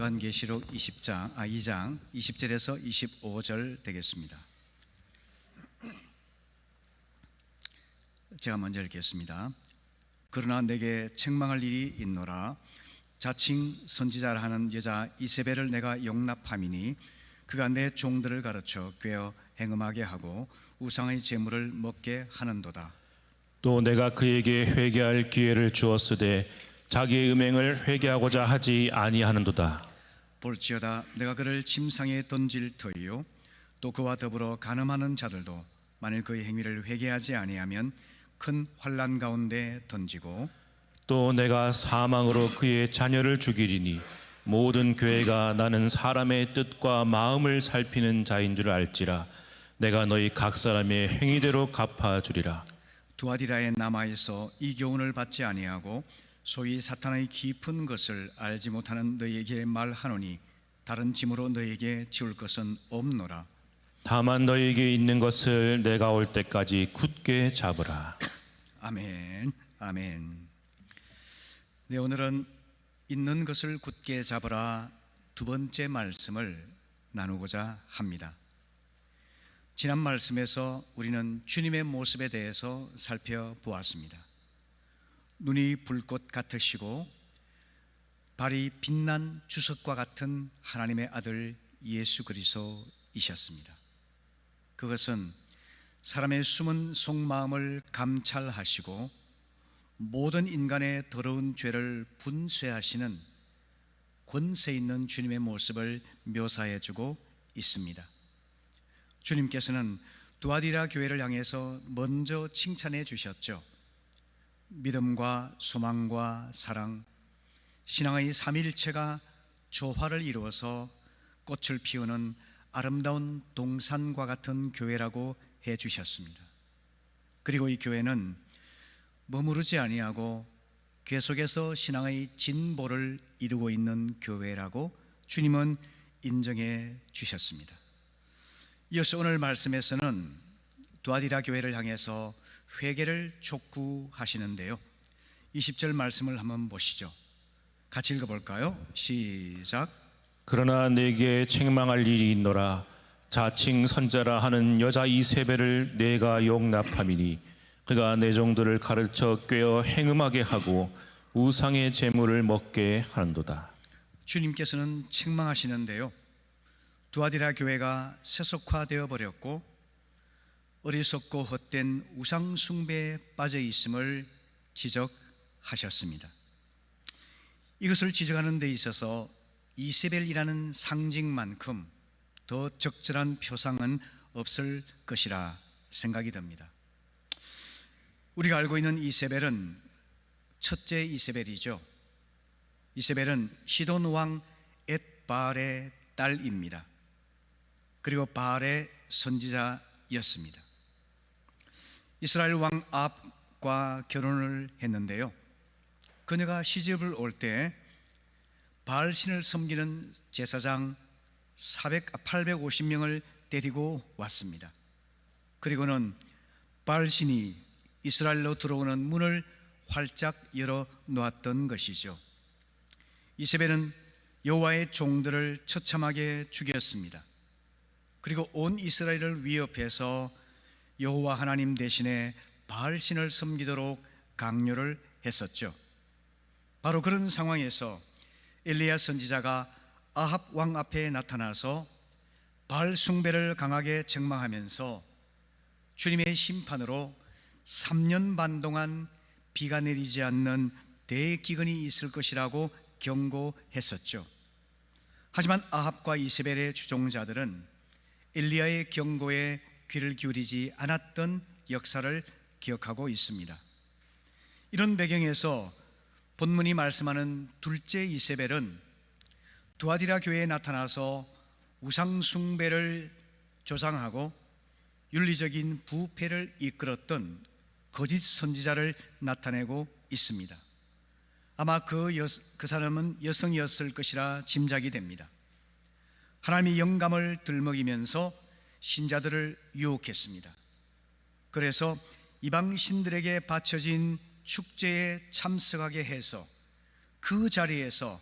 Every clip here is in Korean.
요한계시록 2장 20절에서 25절 되겠습니다. 제가 먼저 읽겠습니다. 그러나 내게 책망할 일이 있노라. 자칭 선지자라 하는 여자 이세벨을 내가 용납함이니 그가 내 종들을 가르쳐 꾀어 행음하게 하고 우상의 제물을 먹게 하는도다. 또 내가 그에게 회개할 기회를 주었으되 자기의 음행을 회개하고자 하지 아니하는도다. 볼지어다 내가 그를 침상에 던질 터이요 또 그와 더불어 간음하는 자들도 만일 그의 행위를 회개하지 아니하면 큰 환난 가운데 던지고 또 내가 사망으로 그의 자녀를 죽이리니 모든 교회가 나는 사람의 뜻과 마음을 살피는 자인 줄 알지라. 내가 너희 각 사람의 행위대로 갚아주리라. 두아디라에 남아있어 이 교훈을 받지 아니하고 소위 사탄의 깊은 것을 알지 못하는 너희에게 말하노니 다른 짐으로 너희에게 지울 것은 없노라. 다만 너희에게 있는 것을 내가 올 때까지 굳게 잡으라. 아멘. 아멘. 네, 오늘은 있는 것을 굳게 잡으라 두 번째 말씀을 나누고자 합니다. 지난 말씀에서 우리는 주님의 모습에 대해서 살펴보았습니다. 눈이 불꽃 같으시고 발이 빛난 주석과 같은 하나님의 아들 예수 그리스도이셨습니다. 그것은 사람의 숨은 속마음을 감찰하시고 모든 인간의 더러운 죄를 분쇄하시는 권세 있는 주님의 모습을 묘사해주고 있습니다. 주님께서는 두아디라 교회를 향해서 먼저 칭찬해 주셨죠. 믿음과 소망과 사랑, 신앙의 삼위일체가 조화를 이루어서 꽃을 피우는 아름다운 동산과 같은 교회라고 해 주셨습니다. 그리고 이 교회는 머무르지 아니하고 계속해서 신앙의 진보를 이루고 있는 교회라고 주님은 인정해 주셨습니다. 이어서 오늘 말씀에서는 두아디라 교회를 향해서 회개를 촉구하시는데요. 20절 말씀을 한번 보시죠. 같이 읽어볼까요? 시작. 그러나 내게 책망할 일이 있노라. 자칭 선자라 하는 여자 이세벨을 내가 용납함이니 그가 내 종들을 가르쳐 꾀어 행음하게 하고 우상의 제물을 먹게 하는도다. 주님께서는 책망하시는데요. 두아디라 교회가 세속화되어 버렸고 어리석고 헛된 우상 숭배에 빠져 있음을 지적하셨습니다. 이것을 지적하는 데 있어서 이세벨이라는 상징만큼 더 적절한 표상은 없을 것이라 생각이 듭니다. 우리가 알고 있는 이세벨은 첫째 이세벨이죠. 이세벨은 시돈 왕 엣바알의 딸입니다. 그리고 바알의 선지자였습니다. 이스라엘 왕 아합과 결혼을 했는데요. 그녀가 시집을 올 때 바알 신을 섬기는 제사장 850명을 데리고 왔습니다. 그리고는 바알 신이 이스라엘로 들어오는 문을 활짝 열어 놓았던 것이죠. 이세벨은 여호와의 종들을 처참하게 죽였습니다. 그리고 온 이스라엘을 위협해서 여호와 하나님 대신에 바알 신을 섬기도록 강요를 했었죠. 바로 그런 상황에서 엘리야 선지자가 아합 왕 앞에 나타나서 바알 숭배를 강하게 책망하면서 주님의 심판으로 3년 반 동안 비가 내리지 않는 대기근이 있을 것이라고 경고했었죠. 하지만 아합과 이세벨의 추종자들은 엘리야의 경고에 귀를 기울이지 않았던 역사를 기억하고 있습니다. 이런 배경에서 본문이 말씀하는 둘째 이세벨은 두아디라 교회에 나타나서 우상 숭배를 조장하고 윤리적인 부패를 이끌었던 거짓 선지자를 나타내고 있습니다. 아마 그 사람은 여성이었을 것이라 짐작이 됩니다. 하나님의 영감을 들먹이면서 신자들을 유혹했습니다. 그래서 이방 신들에게 바쳐진 축제에 참석하게 해서 그 자리에서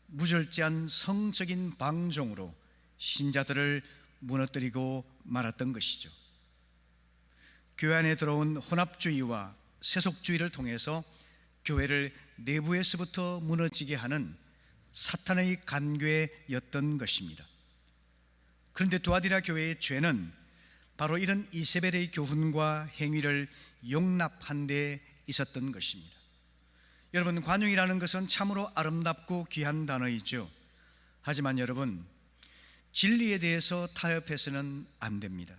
무절제한 성적인 방종으로 신자들을 무너뜨리고 말았던 것이죠. 교회 안에 들어온 혼합주의와 세속주의를 통해서 교회를 내부에서부터 무너지게 하는 사탄의 간괴였던 것입니다. 그런데 두아디라 교회의 죄는 바로 이런 이세벨의 교훈과 행위를 용납한 데 있었던 것입니다. 여러분, 관용이라는 것은 참으로 아름답고 귀한 단어이죠. 하지만 여러분, 진리에 대해서 타협해서는 안 됩니다.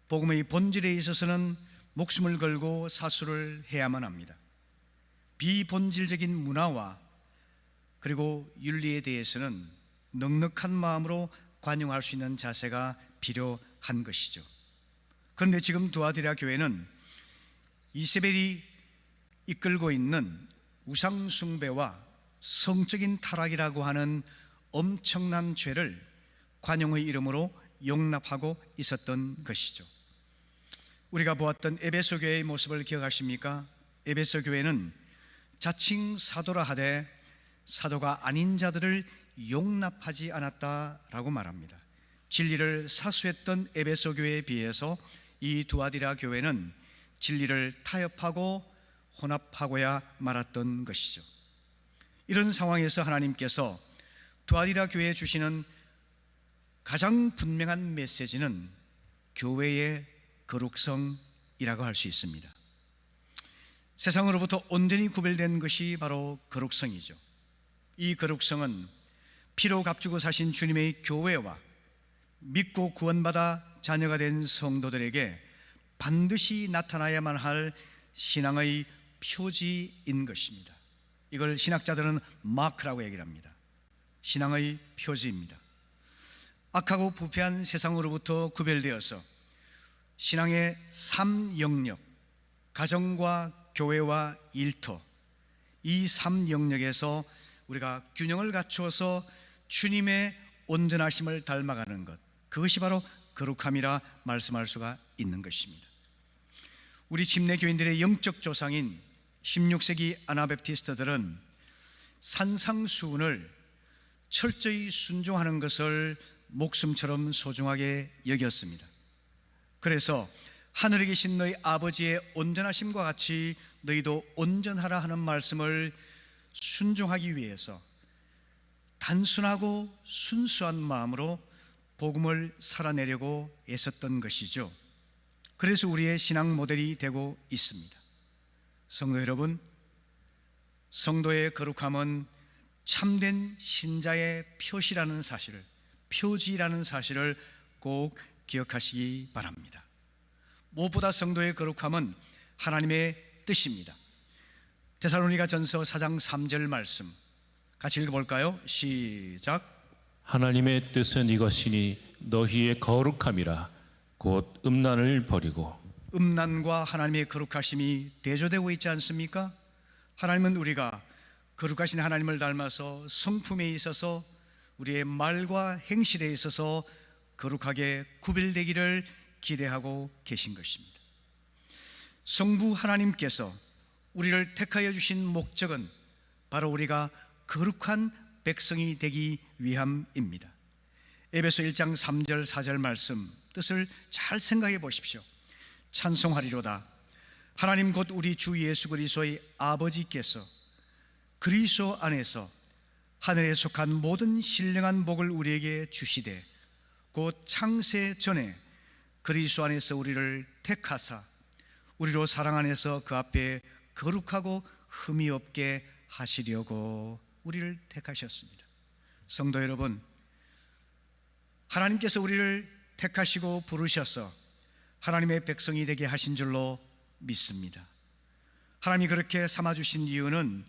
복음의 본질에 있어서는 목숨을 걸고 사수를 해야만 합니다. 비본질적인 문화와 그리고 윤리에 대해서는 넉넉한 마음으로 관용할 수 있는 자세가 필요한 것이죠. 그런데 지금 두아디라 교회는 이세벨이 이끌고 있는 우상 숭배와 성적인 타락이라고 하는 엄청난 죄를 관용의 이름으로 용납하고 있었던 것이죠. 우리가 보았던 에베소 교회의 모습을 기억하십니까? 에베소 교회는 자칭 사도라 하되 사도가 아닌 자들을 용납하지 않았다라고 말합니다. 진리를 사수했던 에베소 교회에 비해서 이 두아디라 교회는 진리를 타협하고 혼합하고야 말았던 것이죠. 이런 상황에서 하나님께서 두아디라 교회에 주시는 가장 분명한 메시지는 교회의 거룩성이라고 할 수 있습니다. 세상으로부터 온전히 구별된 것이 바로 거룩성이죠. 이 거룩성은 피로 값주고 사신 주님의 교회와 믿고 구원받아 자녀가 된 성도들에게 반드시 나타나야만 할 신앙의 표지인 것입니다. 이걸 신학자들은 마크라고 얘기를 합니다. 신앙의 표지입니다. 악하고 부패한 세상으로부터 구별되어서 신앙의 3영역, 가정과 교회와 일터, 이 3영역에서 우리가 균형을 갖추어서 주님의 온전하심을 닮아가는 것, 그것이 바로 거룩함이라 말씀할 수가 있는 것입니다. 우리 침례 교인들의 영적 조상인 16세기 아나베프티스트들은 산상수훈을 철저히 순종하는 것을 목숨처럼 소중하게 여겼습니다. 그래서 하늘에 계신 너희 아버지의 온전하심과 같이 너희도 온전하라 하는 말씀을 순종하기 위해서 단순하고 순수한 마음으로 복음을 살아내려고 애썼던 것이죠. 그래서 우리의 신앙 모델이 되고 있습니다. 성도 여러분, 성도의 거룩함은 참된 신자의 표시라는 사실을, 표지라는 사실을 꼭 기억하시기 바랍니다. 무엇보다 성도의 거룩함은 하나님의 뜻입니다. 데살로니가 전서 4장 3절 말씀 같이 읽어볼까요? 시작. 하나님의 뜻은 이것이니 너희의 거룩함이라 곧 음란을 버리고. 음란과 하나님의 거룩하심이 대조되고 있지 않습니까? 하나님은 우리가 거룩하신 하나님을 닮아서 성품에 있어서 우리의 말과 행실에 있어서 거룩하게 구별되기를 기대하고 계신 것입니다. 성부 하나님께서 우리를 택하여 주신 목적은 바로 우리가 거룩한 백성이 되기 위함입니다. 에베소 1장 3절 4절 말씀 뜻을 잘 생각해 보십시오. 찬송하리로다. 하나님 곧 우리 주 예수 그리스도의 아버지께서 그리스도 안에서 하늘에 속한 모든 신령한 복을 우리에게 주시되 곧 창세 전에 그리스도 안에서 우리를 택하사 우리로 사랑 안에서 그 앞에 거룩하고 흠이 없게 하시려고 우리를 택하셨습니다. 성도 여러분, 하나님께서 우리를 택하시고 부르셔서 하나님의 백성이 되게 하신 줄로 믿습니다. 하나님이 그렇게 삼아주신 이유는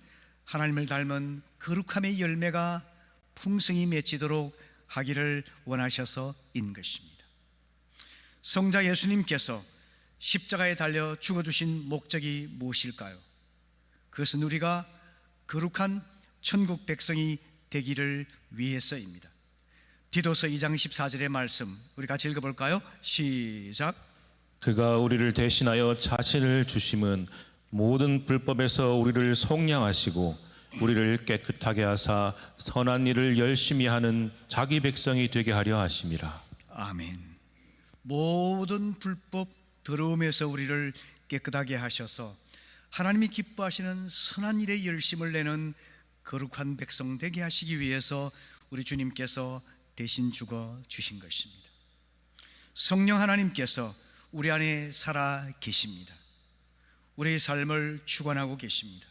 하나님을 닮은 거룩함의 열매가 풍성히 맺히도록 하기를 원하셔서인 것입니다. 성자 예수님께서 십자가에 달려 죽어주신 목적이 무엇일까요? 그것은 우리가 거룩한 천국 백성이 되기를 위해서입니다. 디도서 2장 14절의 말씀 우리 같이 읽어볼까요? 시작. 그가 우리를 대신하여 자신을 주심은 모든 불법에서 우리를 속량하시고 우리를 깨끗하게 하사 선한 일을 열심히 하는 자기 백성이 되게 하려 하심이라. 아멘. 모든 불법 더러움에서 우리를 깨끗하게 하셔서 하나님이 기뻐하시는 선한 일에 열심을 내는 거룩한 백성 되게 하시기 위해서 우리 주님께서 대신 죽어 주신 것입니다. 성령 하나님께서 우리 안에 살아 계십니다. 우리의 삶을 주관하고 계십니다.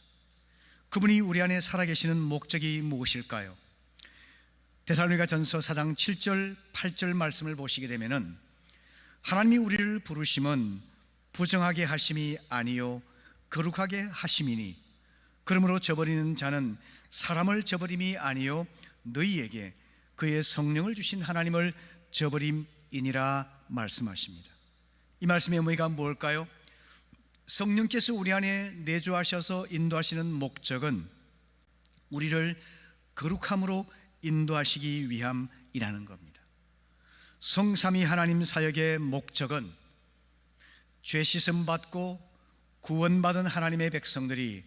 그분이 우리 안에 살아계시는 목적이 무엇일까요? 데살로니가전서 4장 7절 8절 말씀을 보시게 되면은 하나님이 우리를 부르심은 부정하게 하심이 아니요 거룩하게 하심이니 그러므로 저버리는 자는 사람을 저버림이 아니요 너희에게 그의 성령을 주신 하나님을 저버림이니라 말씀하십니다. 이 말씀의 의미가 뭘까요? 성령께서 우리 안에 내주하셔서 인도하시는 목적은 우리를 거룩함으로 인도하시기 위함이라는 겁니다. 성삼위 하나님 사역의 목적은 죄 씻음 받고 구원받은 하나님의 백성들이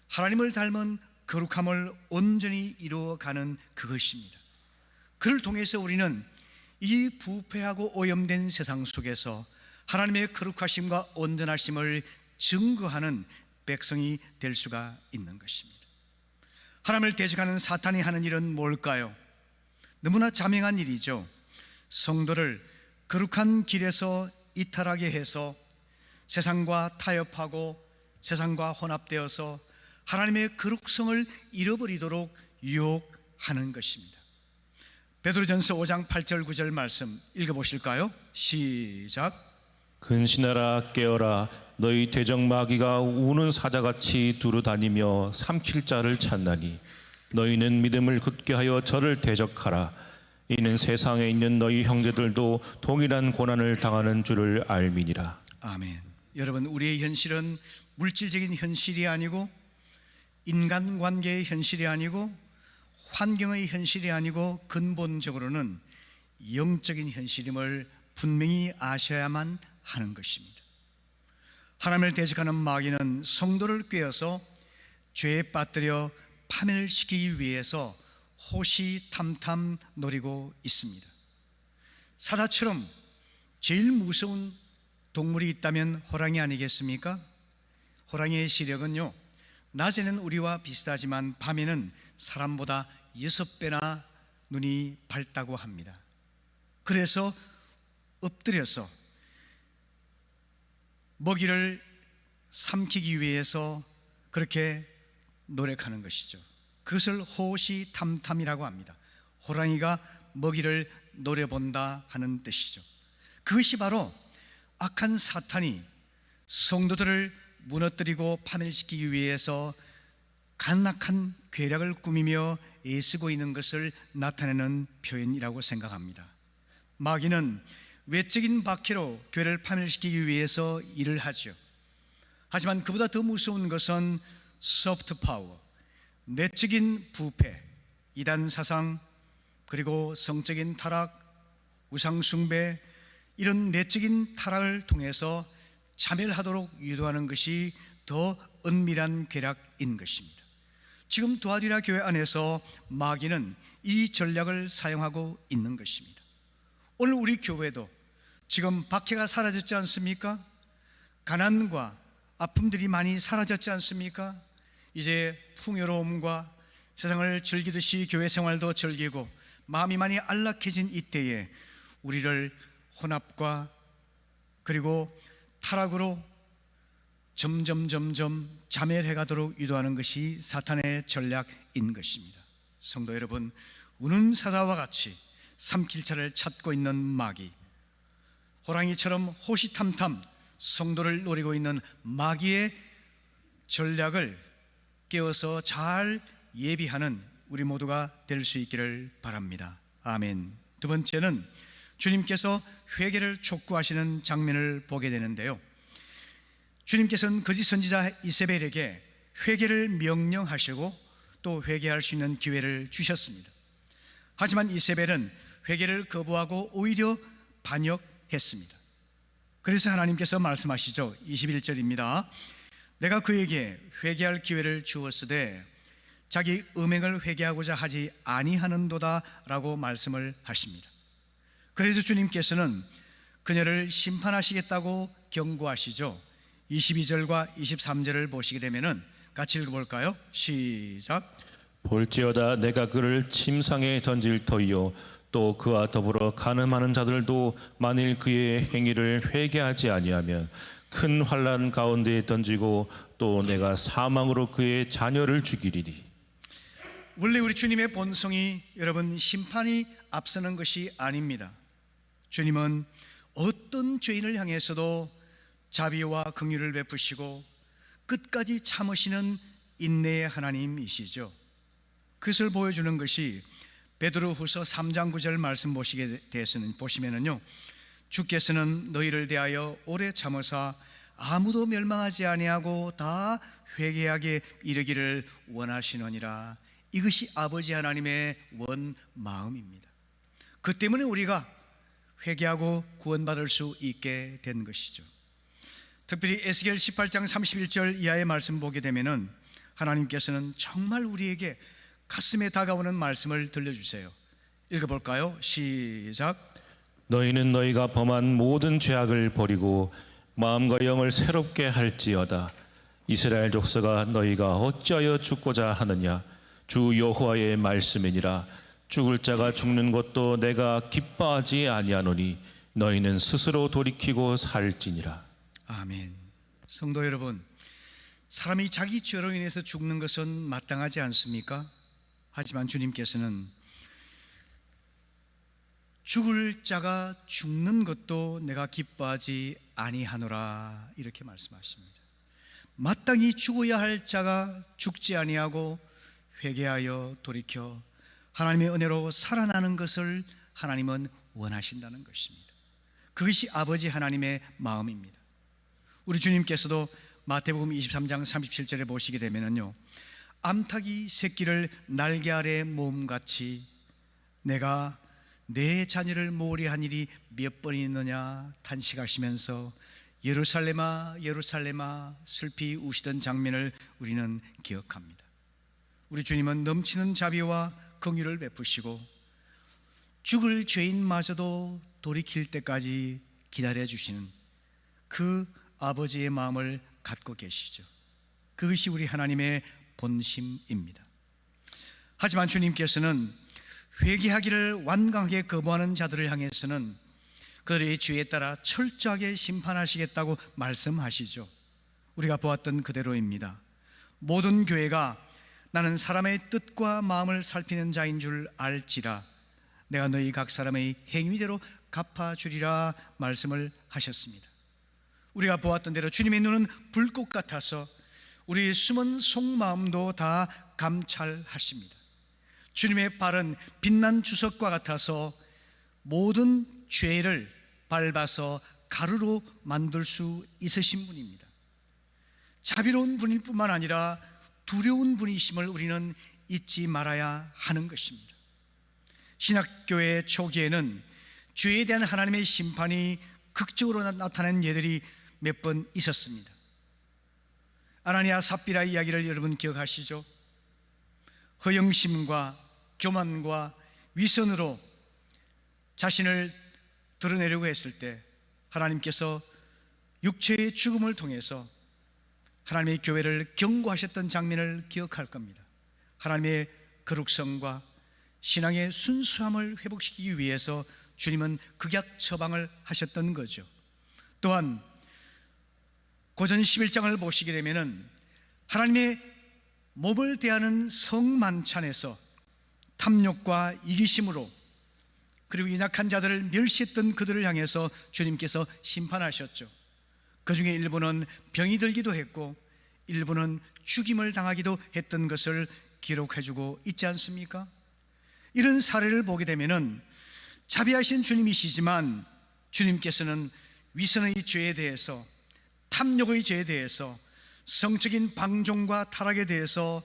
하나님을 닮은 거룩함을 온전히 이루어가는 그것입니다. 그를 통해서 우리는 이 부패하고 오염된 세상 속에서 하나님의 거룩하심과 온전하심을 증거하는 백성이 될 수가 있는 것입니다. 하나님을 대적하는 사탄이 하는 일은 뭘까요? 너무나 자명한 일이죠. 성도를 거룩한 길에서 이탈하게 해서 세상과 타협하고 세상과 혼합되어서 하나님의 거룩성을 잃어버리도록 유혹하는 것입니다. 베드로전서 5장 8절 9절 말씀 읽어보실까요? 시작. 근신하라 깨어라 너희 대적 마귀가 우는 사자같이 두루 다니며 삼킬 자를 찾나니 너희는 믿음을 굳게 하여 저를 대적하라. 이는 세상에 있는 너희 형제들도 동일한 고난을 당하는 줄을 알미니라. 아멘. 여러분, 우리의 현실은 물질적인 현실이 아니고 인간관계의 현실이 아니고 환경의 현실이 아니고 근본적으로는 영적인 현실임을 분명히 아셔야만 하는 것입니다. 하나님을 대적하는 마귀는 성도를 꿰어서 죄에 빠뜨려 파멸시키기 위해서 호시탐탐 노리고 있습니다. 사자처럼 제일 무서운 동물이 있다면 호랑이 아니겠습니까? 호랑이의 시력은요, 낮에는 우리와 비슷하지만 밤에는 사람보다 6배나 눈이 밝다고 합니다. 그래서 엎드려서 먹이를 삼키기 위해서 그렇게 노력하는 것이죠. 그것을 호시탐탐이라고 합니다. 호랑이가 먹이를 노려본다 하는 뜻이죠. 그것이 바로 악한 사탄이 성도들을 무너뜨리고 파멸시키기 위해서 간악한 계략을 꾸미며 애쓰고 있는 것을 나타내는 표현이라고 생각합니다. 마귀는 외적인 박해로 교회를 파멸시키기 위해서 일을 하죠. 하지만 그보다 더 무서운 것은 소프트 파워, 내적인 부패, 이단 사상, 그리고 성적인 타락, 우상 숭배, 이런 내적인 타락을 통해서 자멸하도록 유도하는 것이 더 은밀한 계략인 것입니다. 지금 도아디라 교회 안에서 마귀는 이 전략을 사용하고 있는 것입니다. 오늘 우리 교회도 지금 박해가 사라졌지 않습니까? 가난과 아픔들이 많이 사라졌지 않습니까? 이제 풍요로움과 세상을 즐기듯이 교회 생활도 즐기고 마음이 많이 안락해진 이때에 우리를 혼합과 그리고 타락으로 점점 자멸해 가도록 유도하는 것이 사탄의 전략인 것입니다. 성도 여러분, 우는 사자와 같이 삼킬 자를 찾고 있는 마귀, 호랑이처럼 호시탐탐 성도를 노리고 있는 마귀의 전략을 깨워서 잘 예비하는 우리 모두가 될 수 있기를 바랍니다. 아멘. 두 번째는 주님께서 회개를 촉구하시는 장면을 보게 되는데요, 주님께서는 거짓 선지자 이세벨에게 회개를 명령하시고 또 회개할 수 있는 기회를 주셨습니다. 하지만 이세벨은 회개를 거부하고 오히려 반역했습니다. 그래서 하나님께서 말씀하시죠. 21절입니다. 내가 그에게 회개할 기회를 주었으되 자기 음행을 회개하고자 하지 아니하는도다라고 말씀을 하십니다. 그래서 주님께서는 그녀를 심판하시겠다고 경고하시죠. 22절과 23절을 보시게 되면은 같이 읽어볼까요? 시작. 볼지어다 내가 그를 침상에 던질 터이요 또 그와 더불어 간음하는 자들도 만일 그의 행위를 회개하지 아니하면 큰 환난 가운데에 던지고 또 내가 사망으로 그의 자녀를 죽이리니. 원래 우리 주님의 본성이 여러분 심판이 앞서는 것이 아닙니다. 주님은 어떤 죄인을 향해서도 자비와 긍휼을 베푸시고 끝까지 참으시는 인내의 하나님이시죠. 그것을 보여주는 것이 베드로후서 3장 9절 말씀 보시면은요, 주께서는 너희를 대하여 오래 참으사 아무도 멸망하지 아니하고 다 회개하게 이르기를 원하시느니라. 이것이 아버지 하나님의 원 마음입니다. 그 때문에 우리가 회개하고 구원받을 수 있게 된 것이죠. 특별히 에스겔 18장 31절 이하의 말씀 보게 되면은 하나님께서는 정말 우리에게 가슴에 다가오는 말씀을 들려주세요. 읽어볼까요? 시작. 너희는 너희가 범한 모든 죄악을 버리고 마음과 영을 새롭게 할지어다. 이스라엘 족속아 너희가 어찌하여 죽고자 하느냐. 주 여호와의 말씀이니라. 죽을 자가 죽는 것도 내가 기뻐하지 아니하노니 너희는 스스로 돌이키고 살지니라. 아멘. 성도 여러분, 사람이 자기 죄로 인해서 죽는 것은 마땅하지 않습니까? 하지만 주님께서는 죽을 자가 죽는 것도 내가 기뻐하지 아니하노라 이렇게 말씀하십니다. 마땅히 죽어야 할 자가 죽지 아니하고 회개하여 돌이켜 하나님의 은혜로 살아나는 것을 하나님은 원하신다는 것입니다. 그것이 아버지 하나님의 마음입니다. 우리 주님께서도 마태복음 23장 37절에 보시게 되면은요, 암탉이 새끼를 날개 아래 모음같이 내가 내 자녀를 모으려 한 일이 몇 번이 있느냐 탄식하시면서 예루살렘아 예루살렘아 슬피 우시던 장면을 우리는 기억합니다. 우리 주님은 넘치는 자비와 긍휼을 베푸시고 죽을 죄인마저도 돌이킬 때까지 기다려주시는 그 아버지의 마음을 갖고 계시죠. 그것이 우리 하나님의 본심입니다. 하지만 주님께서는 회개하기를 완강하게 거부하는 자들을 향해서는 그들의 죄에 따라 철저하게 심판하시겠다고 말씀하시죠. 우리가 보았던 그대로입니다. 모든 교회가 나는 사람의 뜻과 마음을 살피는 자인 줄 알지라 내가 너희 각 사람의 행위대로 갚아주리라 말씀을 하셨습니다. 우리가 보았던 대로 주님의 눈은 불꽃 같아서 우리의 숨은 속마음도 다 감찰하십니다. 주님의 발은 빛난 주석과 같아서 모든 죄를 밟아서 가루로 만들 수 있으신 분입니다. 자비로운 분일 뿐만 아니라 두려운 분이심을 우리는 잊지 말아야 하는 것입니다. 신학교의 초기에는 죄에 대한 하나님의 심판이 극적으로 나타난 예들이 몇 번 있었습니다. 아나니아 삽비라 이야기를 여러분 기억하시죠? 허영심과 교만과 위선으로 자신을 드러내려고 했을 때 하나님께서 육체의 죽음을 통해서 하나님의 교회를 경고하셨던 장면을 기억할 겁니다. 하나님의 거룩성과 신앙의 순수함을 회복시키기 위해서 주님은 극약 처방을 하셨던 거죠. 또한 고전 11장을 보시게 되면은 하나님의 몸을 대하는 성만찬에서 탐욕과 이기심으로 그리고 연약한 자들을 멸시했던 그들을 향해서 주님께서 심판하셨죠. 그 중에 일부는 병이 들기도 했고 일부는 죽임을 당하기도 했던 것을 기록해주고 있지 않습니까? 이런 사례를 보게 되면은 자비하신 주님이시지만 주님께서는 위선의 죄에 대해서 탐욕의 죄에 대해서 성적인 방종과 타락에 대해서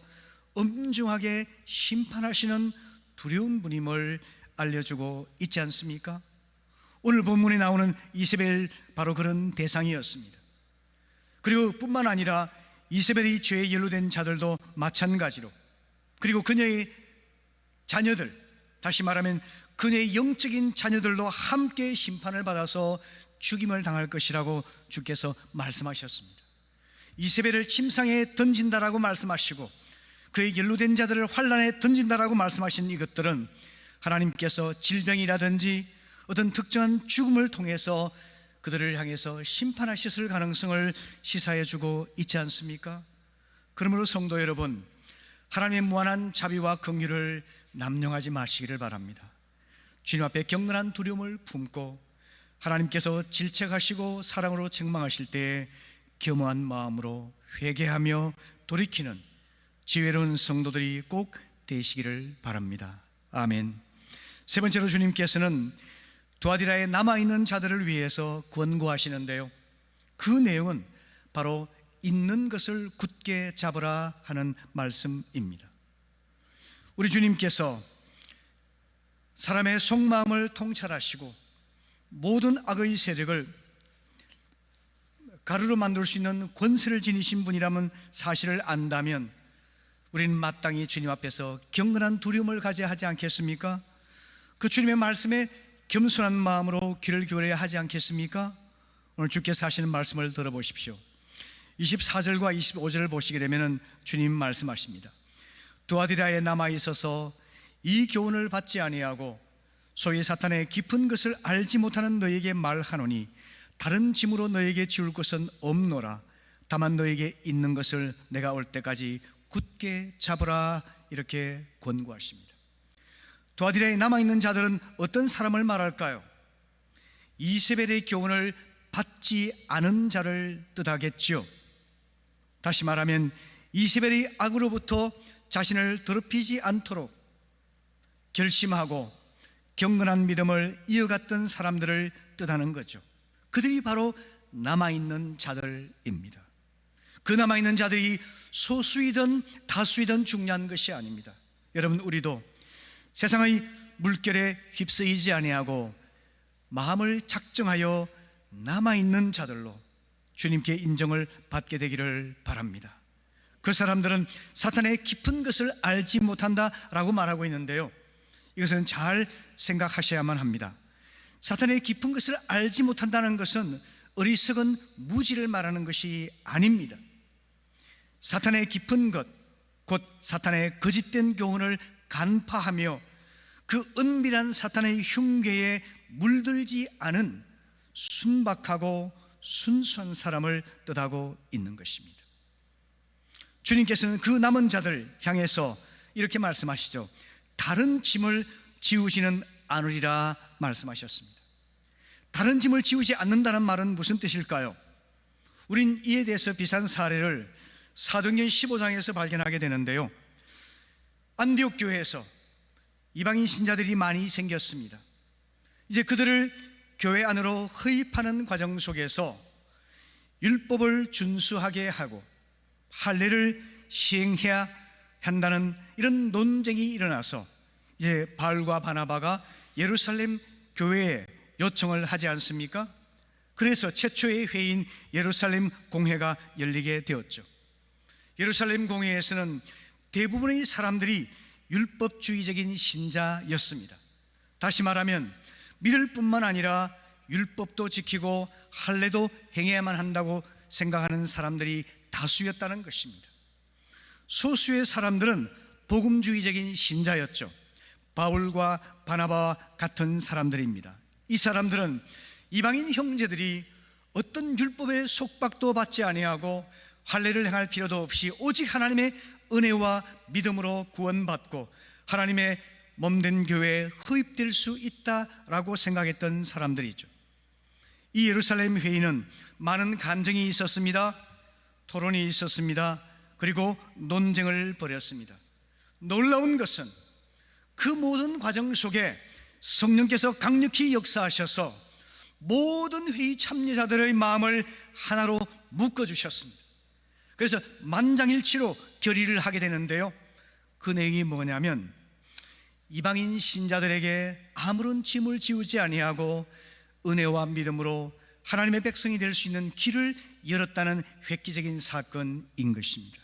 엄중하게 심판하시는 두려운 분임을 알려주고 있지 않습니까? 오늘 본문에 나오는 이세벨 바로 그런 대상이었습니다. 그리고 뿐만 아니라 이세벨의 죄에 연루된 자들도 마찬가지로 그리고 그녀의 자녀들, 다시 말하면 그녀의 영적인 자녀들도 함께 심판을 받아서 죽임을 당할 것이라고 주께서 말씀하셨습니다. 이세벨을 침상에 던진다라고 말씀하시고 그의 연루된 자들을 환란에 던진다라고 말씀하신 이것들은 하나님께서 질병이라든지 어떤 특정한 죽음을 통해서 그들을 향해서 심판하셨을 가능성을 시사해 주고 있지 않습니까? 그러므로 성도 여러분, 하나님의 무한한 자비와 긍휼을 남용하지 마시기를 바랍니다. 주님 앞에 경건한 두려움을 품고 하나님께서 질책하시고 사랑으로 책망하실 때에 겸허한 마음으로 회개하며 돌이키는 지혜로운 성도들이 꼭 되시기를 바랍니다. 아멘. 세 번째로 주님께서는 두아디라에 남아있는 자들을 위해서 권고하시는데요, 그 내용은 바로 있는 것을 굳게 잡으라 하는 말씀입니다. 우리 주님께서 사람의 속마음을 통찰하시고 모든 악의 세력을 가루로 만들 수 있는 권세를 지니신 분이라면 사실을 안다면 우리는 마땅히 주님 앞에서 경건한 두려움을 가져야 하지 않겠습니까? 그 주님의 말씀에 겸손한 마음으로 귀를 기울여야 하지 않겠습니까? 오늘 주께서 하시는 말씀을 들어보십시오. 24절과 25절을 보시게 되면 주님 말씀하십니다. 두아디라에 남아있어서 이 교훈을 받지 아니하고 소위 사탄의 깊은 것을 알지 못하는 너에게 말하노니 다른 짐으로 너에게 지울 것은 없노라. 다만 너에게 있는 것을 내가 올 때까지 굳게 잡으라. 이렇게 권고하십니다. 두아디라에 남아있는 자들은 어떤 사람을 말할까요? 이세벨의 교훈을 받지 않은 자를 뜻하겠지요. 다시 말하면 이세벨의 악으로부터 자신을 더럽히지 않도록 결심하고 경건한 믿음을 이어갔던 사람들을 뜻하는 거죠. 그들이 바로 남아있는 자들입니다. 그 남아있는 자들이 소수이든 다수이든 중요한 것이 아닙니다. 여러분, 우리도 세상의 물결에 휩쓰이지 아니하고 마음을 작정하여 남아있는 자들로 주님께 인정을 받게 되기를 바랍니다. 그 사람들은 사탄의 깊은 것을 알지 못한다라고 말하고 있는데요, 이것은 잘 생각하셔야만 합니다. 사탄의 깊은 것을 알지 못한다는 것은 어리석은 무지를 말하는 것이 아닙니다. 사탄의 깊은 것, 곧 사탄의 거짓된 교훈을 간파하며 그 은밀한 사탄의 흉계에 물들지 않은 순박하고 순수한 사람을 뜻하고 있는 것입니다. 주님께서는 그 남은 자들 향해서 이렇게 말씀하시죠. 다른 짐을 지우지는 않으리라 말씀하셨습니다. 다른 짐을 지우지 않는다는 말은 무슨 뜻일까요? 우린 이에 대해서 비슷한 사례를 사도행전 15장에서 발견하게 되는데요, 안디옥 교회에서 이방인 신자들이 많이 생겼습니다. 이제 그들을 교회 안으로 흡입하는 과정 속에서 율법을 준수하게 하고 할례를 시행해야 한다는 이런 논쟁이 일어나서 이제 바울과 바나바가 예루살렘 교회에 요청을 하지 않습니까? 그래서 최초의 회의인 예루살렘 공회가 열리게 되었죠. 예루살렘 공회에서는 대부분의 사람들이 율법주의적인 신자였습니다. 다시 말하면 믿을 뿐만 아니라 율법도 지키고 할례도 행해야만 한다고 생각하는 사람들이 다수였다는 것입니다. 소수의 사람들은 복음주의적인 신자였죠. 바울과 바나바와 같은 사람들입니다. 이 사람들은 이방인 형제들이 어떤 율법의 속박도 받지 아니하고 할례를 행할 필요도 없이 오직 하나님의 은혜와 믿음으로 구원받고 하나님의 몸된 교회에 흡입될 수 있다라고 생각했던 사람들이죠. 이 예루살렘 회의는 많은 감정이 있었습니다. 토론이 있었습니다. 그리고 논쟁을 벌였습니다. 놀라운 것은 그 모든 과정 속에 성령께서 강력히 역사하셔서 모든 회의 참여자들의 마음을 하나로 묶어주셨습니다. 그래서 만장일치로 결의를 하게 되는데요, 그 내용이 뭐냐면 이방인 신자들에게 아무런 짐을 지우지 아니하고 은혜와 믿음으로 하나님의 백성이 될 수 있는 길을 열었다는 획기적인 사건인 것입니다.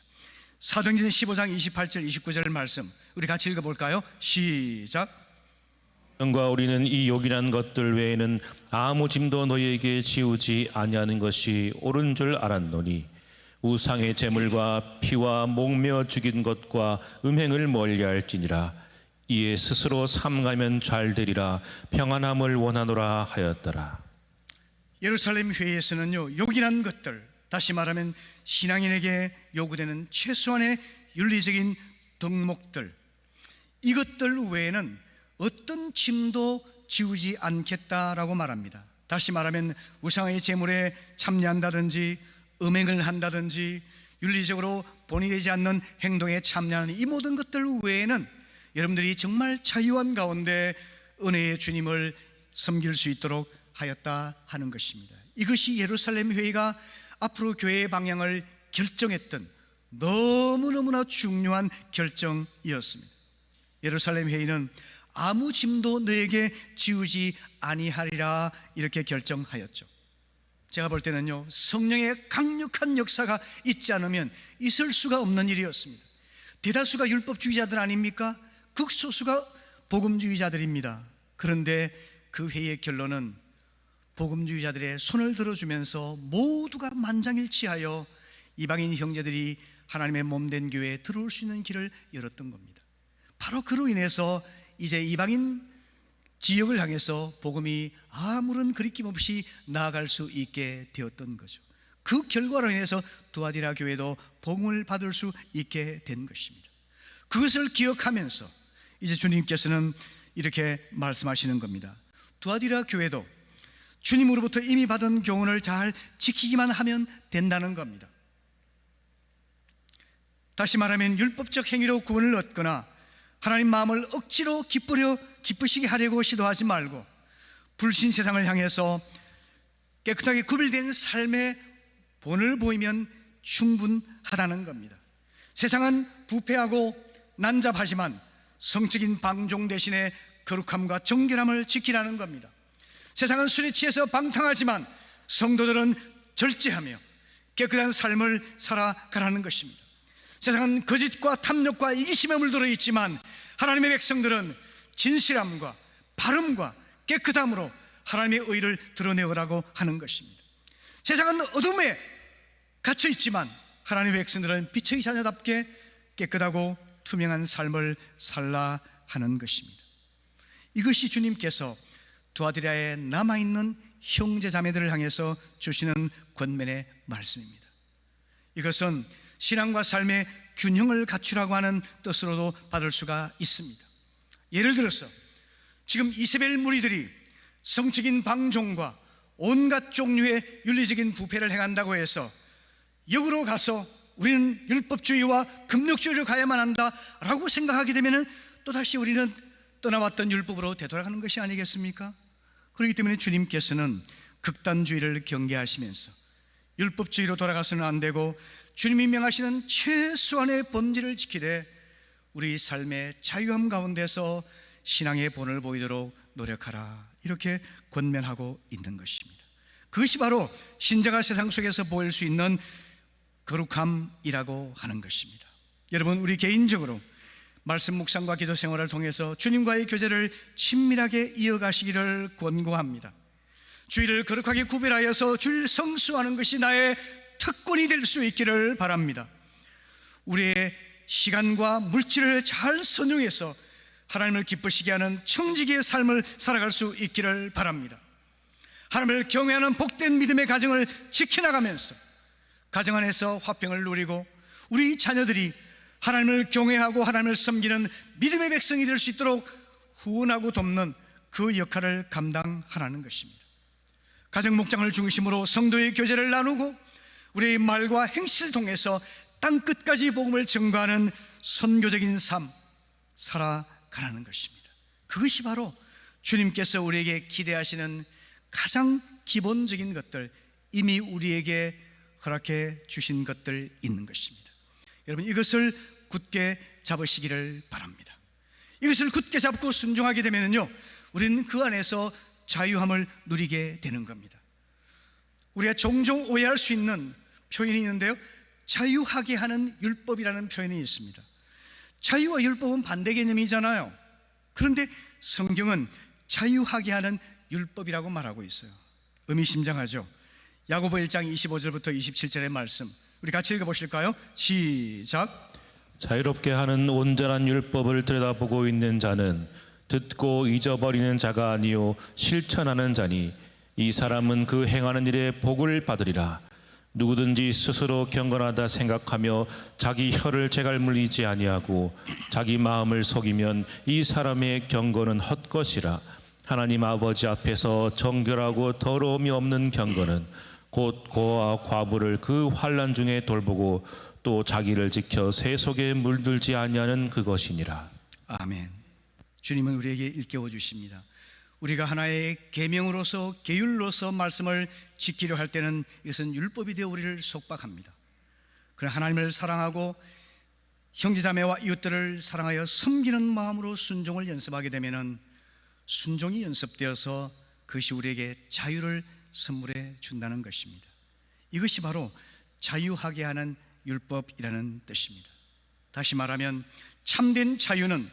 사도행전 15장 28절 29절 말씀 우리 같이 읽어볼까요? 시작. 너희와 우리는 이 요긴한 것들 외에는 아무 짐도 너희에게 지우지 아니하는 것이 옳은 줄 알았노니 우상의 제물과 피와 목며 죽인 것과 음행을 멀리할지니라. 이에 스스로 삼가면 잘 되리라. 평안함을 원하노라 하였더라. 예루살렘 회의에서는요, 요긴한 것들, 다시 말하면 신앙인에게 요구되는 최소한의 윤리적인 덕목들, 이것들 외에는 어떤 짐도 지우지 않겠다라고 말합니다. 다시 말하면 우상의 제물에 참여한다든지 음행을 한다든지 윤리적으로 본이 되지 않는 행동에 참여하는 이 모든 것들 외에는 여러분들이 정말 자유한 가운데 은혜의 주님을 섬길 수 있도록 하였다 하는 것입니다. 이것이 예루살렘 회의가 앞으로 교회의 방향을 결정했던 너무너무나 중요한 결정이었습니다. 예루살렘 회의는 아무 짐도 너에게 지우지 아니하리라 이렇게 결정하였죠. 제가 볼 때는요, 성령의 강력한 역사가 있지 않으면 있을 수가 없는 일이었습니다. 대다수가 율법주의자들 아닙니까? 극소수가 복음주의자들입니다. 그런데 그 회의의 결론은 복음주의자들의 손을 들어주면서 모두가 만장일치하여 이방인 형제들이 하나님의 몸된 교회에 들어올 수 있는 길을 열었던 겁니다. 바로 그로 인해서 이제 이방인 지역을 향해서 복음이 아무런 거리낌 없이 나아갈 수 있게 되었던 거죠. 그 결과로 인해서 두아디라 교회도 복음을 받을 수 있게 된 것입니다. 그것을 기억하면서 이제 주님께서는 이렇게 말씀하시는 겁니다. 두아디라 교회도 주님으로부터 이미 받은 교훈을 잘 지키기만 하면 된다는 겁니다. 다시 말하면 율법적 행위로 구원을 얻거나 하나님 마음을 억지로 기쁘시게 하려고 시도하지 말고 불신 세상을 향해서 깨끗하게 구별된 삶의 본을 보이면 충분하다는 겁니다. 세상은 부패하고 난잡하지만 성적인 방종 대신에 거룩함과 정결함을 지키라는 겁니다. 세상은 술에 취해서 방탕하지만 성도들은 절제하며 깨끗한 삶을 살아가라는 것입니다. 세상은 거짓과 탐욕과 이기심에 물들어 있지만 하나님의 백성들은 진실함과 바름과 깨끗함으로 하나님의 의를 드러내오라고 하는 것입니다. 세상은 어둠에 갇혀 있지만 하나님의 백성들은 빛의 자녀답게 깨끗하고 투명한 삶을 살라 하는 것입니다. 이것이 주님께서 두아디라에 남아있는 형제 자매들을 향해서 주시는 권면의 말씀입니다. 이것은 신앙과 삶의 균형을 갖추라고 하는 뜻으로도 받을 수가 있습니다. 예를 들어서 지금 이세벨 무리들이 성적인 방종과 온갖 종류의 윤리적인 부패를 행한다고 해서 역으로 가서 우리는 율법주의와 금욕주의로 가야만 한다라고 생각하게 되면 또다시 우리는 떠나왔던 율법으로 되돌아가는 것이 아니겠습니까? 그렇기 때문에 주님께서는 극단주의를 경계하시면서 율법주의로 돌아가서는 안 되고 주님이 명하시는 최소한의 본질을 지키되 우리 삶의 자유함 가운데서 신앙의 본을 보이도록 노력하라 이렇게 권면하고 있는 것입니다. 그것이 바로 신자가 세상 속에서 보일 수 있는 거룩함이라고 하는 것입니다. 여러분, 우리 개인적으로 말씀 묵상과 기도 생활을 통해서 주님과의 교제를 친밀하게 이어가시기를 권고합니다. 주일을 거룩하게 구별하여서 주일 성수하는 것이 나의 특권이 될 수 있기를 바랍니다. 우리의 시간과 물질을 잘 선용해서 하나님을 기쁘시게 하는 청지기의 삶을 살아갈 수 있기를 바랍니다. 하나님을 경외하는 복된 믿음의 가정을 지켜나가면서 가정 안에서 화평을 누리고 우리 자녀들이 하나님을 경외하고 하나님을 섬기는 믿음의 백성이 될 수 있도록 후원하고 돕는 그 역할을 감당하라는 것입니다. 가정 목장을 중심으로 성도의 교제를 나누고 우리의 말과 행실을 통해서 땅끝까지 복음을 증거하는 선교적인 삶 살아가라는 것입니다. 그것이 바로 주님께서 우리에게 기대하시는 가장 기본적인 것들, 이미 우리에게 허락해 주신 것들 있는 것입니다. 여러분, 이것을 굳게 잡으시기를 바랍니다. 이것을 굳게 잡고 순종하게 되면요, 우리는 그 안에서 자유함을 누리게 되는 겁니다. 우리가 종종 오해할 수 있는 표현이 있는데요, 자유하게 하는 율법이라는 표현이 있습니다. 자유와 율법은 반대 개념이잖아요. 그런데 성경은 자유하게 하는 율법이라고 말하고 있어요. 의미심장하죠. 야고보 1장 25절부터 27절의 말씀 우리 같이 읽어보실까요? 시작. 자유롭게 하는 온전한 율법을 들여다보고 있는 자는 듣고 잊어버리는 자가 아니요 실천하는 자니 이 사람은 그 행하는 일에 복을 받으리라. 누구든지 스스로 경건하다 생각하며 자기 혀를 제갈 물리지 아니하고 자기 마음을 속이면 이 사람의 경건은 헛것이라. 하나님 아버지 앞에서 정결하고 더러움이 없는 경건은 곧 고아와 과부를 그 환난 중에 돌보고 또 자기를 지켜 새 속에 물들지 아니하는 그것이니라. 아멘. 주님은 우리에게 일깨워 주십니다. 우리가 하나의 계명으로서 계율로서 말씀을 지키려 할 때는 이것은 율법이 되어 우리를 속박합니다. 그러나 하나님을 사랑하고 형제자매와 이웃들을 사랑하여 섬기는 마음으로 순종을 연습하게 되면은 순종이 연습되어서 그것이 우리에게 자유를 선물해 준다는 것입니다. 이것이 바로 자유하게 하는 율법이라는 뜻입니다. 다시 말하면 참된 자유는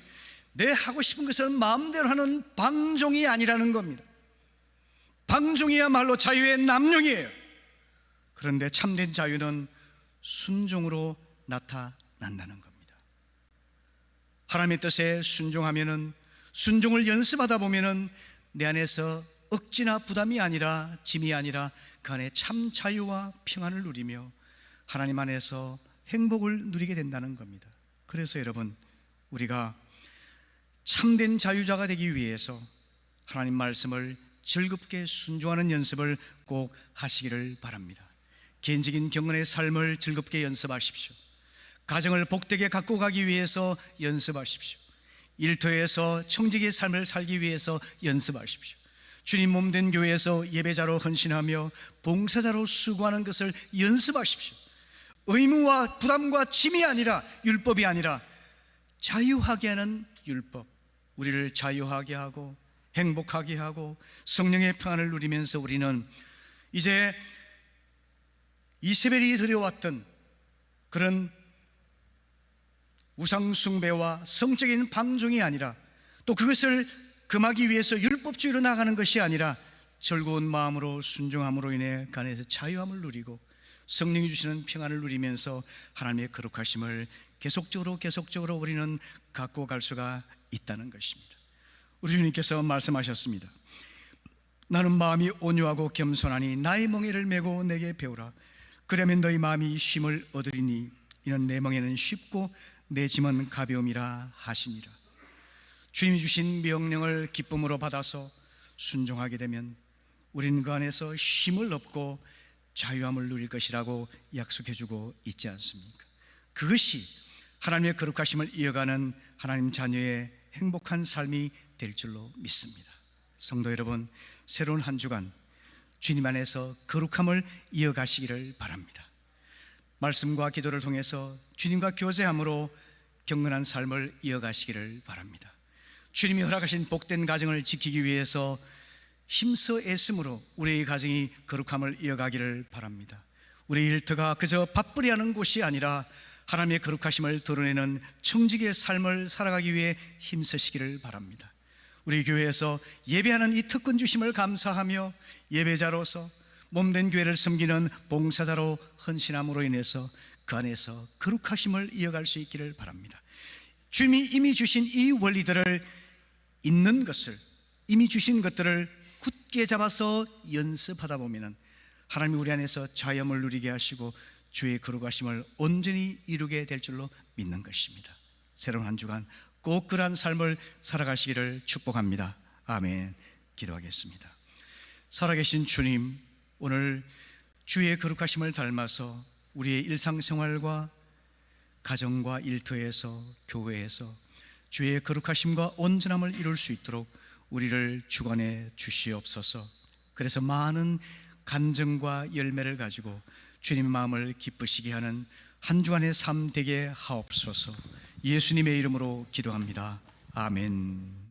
내 하고 싶은 것을 마음대로 하는 방종이 아니라는 겁니다. 방종이야말로 자유의 남용이에요. 그런데 참된 자유는 순종으로 나타난다는 겁니다. 하나님의 뜻에 순종하면은, 순종을 연습하다 보면은 내 안에서 억지나 부담이 아니라, 짐이 아니라 그 안에 참 자유와 평안을 누리며 하나님 안에서 행복을 누리게 된다는 겁니다. 그래서 여러분, 우리가 참된 자유자가 되기 위해서 하나님 말씀을 즐겁게 순종하는 연습을 꼭 하시기를 바랍니다. 개인적인 경건의 삶을 즐겁게 연습하십시오. 가정을 복되게 갖고 가기 위해서 연습하십시오. 일터에서 청지기의 삶을 살기 위해서 연습하십시오. 주님 몸된 교회에서 예배자로 헌신하며 봉사자로 수고하는 것을 연습하십시오. 의무와 부담과 짐이 아니라, 율법이 아니라 자유하게 하는 율법, 우리를 자유하게 하고 행복하게 하고 성령의 평안을 누리면서 우리는 이제 이세벨이 들여왔던 그런 우상숭배와 성적인 방종이 아니라, 또 그것을 금하기 위해서 율법주의로 나가는 것이 아니라 즐거운 마음으로 순종함으로 인해 그 안에서 자유함을 누리고 성령이 주시는 평안을 누리면서 하나님의 거룩하심을 계속적으로 우리는 갖고 갈 수가 있다는 것입니다. 우리 주님께서 말씀하셨습니다. 나는 마음이 온유하고 겸손하니 나의 멍에를 메고 내게 배우라. 그러면 너희 마음이 쉼을 얻으리니 이는 내 멍에는 쉽고 내 짐은 가벼움이라 하시니라. 주님이 주신 명령을 기쁨으로 받아서 순종하게 되면 우리는 그 안에서 쉼을 얻고 자유함을 누릴 것이라고 약속해주고 있지 않습니까? 그것이 하나님의 거룩하심을 이어가는 하나님 자녀의 행복한 삶이 될 줄로 믿습니다. 성도 여러분, 새로운 한 주간 주님 안에서 거룩함을 이어가시기를 바랍니다. 말씀과 기도를 통해서 주님과 교제함으로 경건한 삶을 이어가시기를 바랍니다. 주님이 허락하신 복된 가정을 지키기 위해서 힘써 애씀으로 우리의 가정이 거룩함을 이어가기를 바랍니다. 우리 일터가 그저 밥벌이 하는 곳이 아니라 하나님의 거룩하심을 드러내는 청지기의 삶을 살아가기 위해 힘쓰시기를 바랍니다. 우리 교회에서 예배하는 이 특권 주심을 감사하며 예배자로서 몸된 교회를 섬기는 봉사자로 헌신함으로 인해서 그 안에서 거룩하심을 이어갈 수 있기를 바랍니다. 주님이 이미 주신 이 원리들을 있는 것을, 이미 주신 것들을 굳게 잡아서 연습하다 보면 하나님이 우리 안에서 자유함을 누리게 하시고 주의 거룩하심을 온전히 이루게 될 줄로 믿는 것입니다. 새로운 한 주간 꼭 그러한 삶을 살아가시기를 축복합니다. 아멘. 기도하겠습니다. 살아계신 주님, 오늘 주의 거룩하심을 닮아서 우리의 일상생활과 가정과 일터에서, 교회에서 주의 거룩하심과 온전함을 이룰 수 있도록 우리를 주관해 주시옵소서. 그래서 많은 간증과 열매를 가지고 주님 마음을 기쁘시게 하는 한 주간의 삶 되게 하옵소서. 예수님의 이름으로 기도합니다. 아멘.